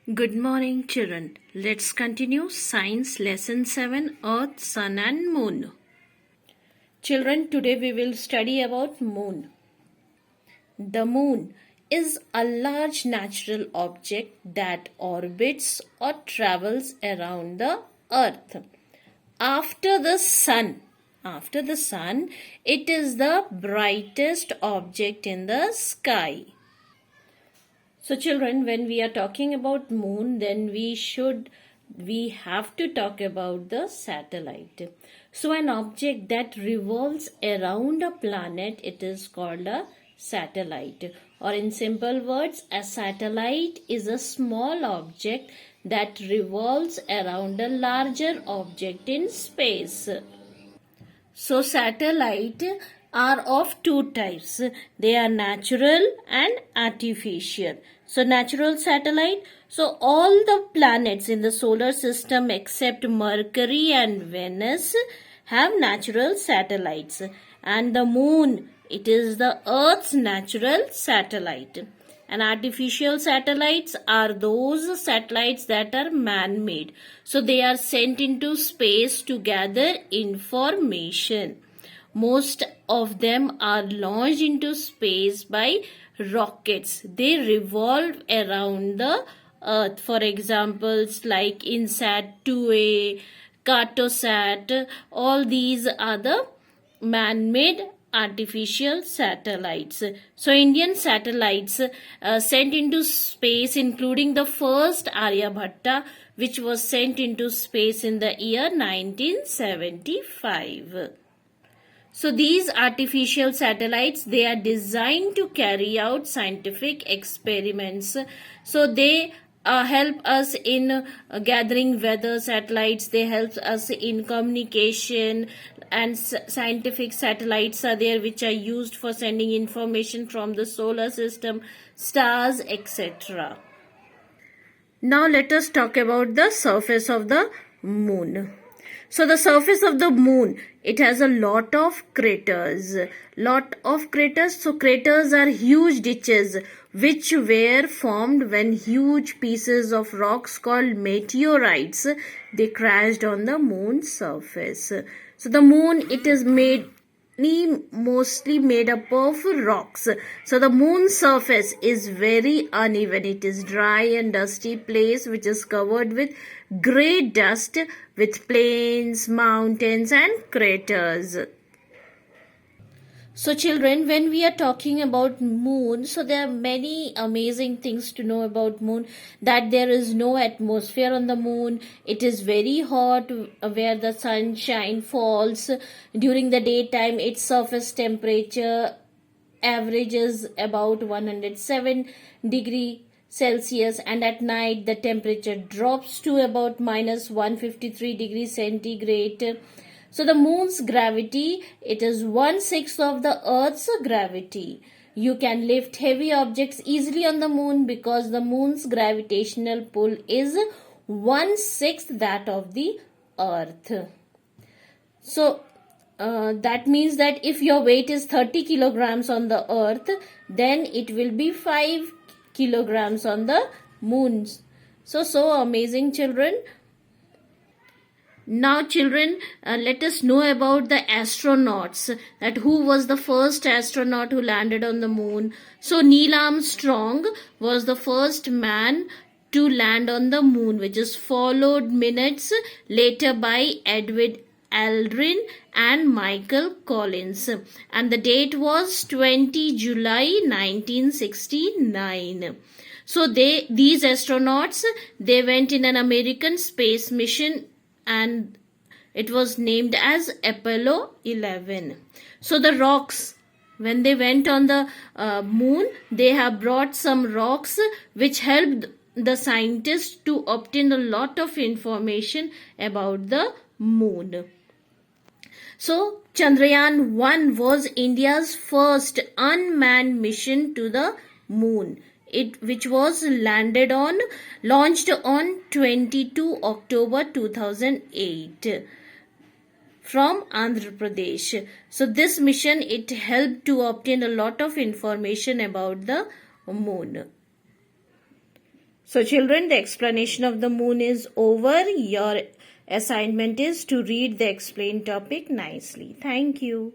Good morning, children. Let's continue Science Lesson 7 Earth, Sun and Moon. Children, today we will study about Moon. The Moon is a large natural object that orbits or travels around the Earth. After the Sun, it is the brightest object in the sky. So children, when we are talking about moon, then we have to talk about the satellite. So an object that revolves around a planet, it is called a satellite. Or in simple words, a satellite is a small object that revolves around a larger object in space. So satellite are of two types. They are natural and artificial. So natural satellite. So all the planets in the solar system except Mercury and Venus have natural satellites. And the moon, it is the Earth's natural satellite. And artificial satellites are those satellites that are man-made. So they are sent into space to gather information. Most of them are launched into space by rockets. They revolve around the Earth. For examples like INSAT 2A, Cartosat, all these are the man-made artificial satellites. So Indian satellites sent into space, including the first Aryabhatta, which was sent into space in the year 1975. So these artificial satellites, they are designed to carry out scientific experiments. So they help us in gathering weather satellites. They help us in communication, and scientific satellites are there which are used for sending information from the solar system, stars, etc. Now let us talk about the surface of the moon. So the surface of the moon, it has a lot of craters. So craters are huge ditches which were formed when huge pieces of rocks called meteorites, they crashed on the moon's surface. So the moon, it is mostly made up of rocks. So the moon's surface is very uneven. It is dry and dusty place which is covered with grey dust with plains, mountains and craters. So children, when we are talking about moon, so there are many amazing things to know about moon. That there is no atmosphere on the moon. It is very hot where the sunshine falls. During the daytime, its surface temperature averages about 107 degree Celsius, and at night the temperature drops to about minus 153 degrees centigrade. So the moon's gravity, it is 1/6 of the Earth's gravity. You can lift heavy objects easily on the moon because the moon's gravitational pull is 1/6 that of the Earth. So that means that if your weight is 30 kilograms on the Earth, then it will be 5 kilograms on the moon. So amazing, children. Now children, let us know about the astronauts, that who was the first astronaut who landed on the moon. So Neil Armstrong was the first man to land on the moon, which is followed minutes later by Edwin Aldrin and Michael Collins, and the date was 20 July 1969. So these astronauts, they went in an American space mission and it was named as Apollo 11. So the rocks, when they went on the moon, they have brought some rocks which helped the scientists to obtain a lot of information about the moon. So Chandrayaan-1 was India's first unmanned mission to the moon, which was launched on 22 October 2008 from Andhra Pradesh. So this mission, it helped to obtain a lot of information about the moon. So children, the explanation of the moon is over. Your assignment is to read the explained topic nicely. Thank you.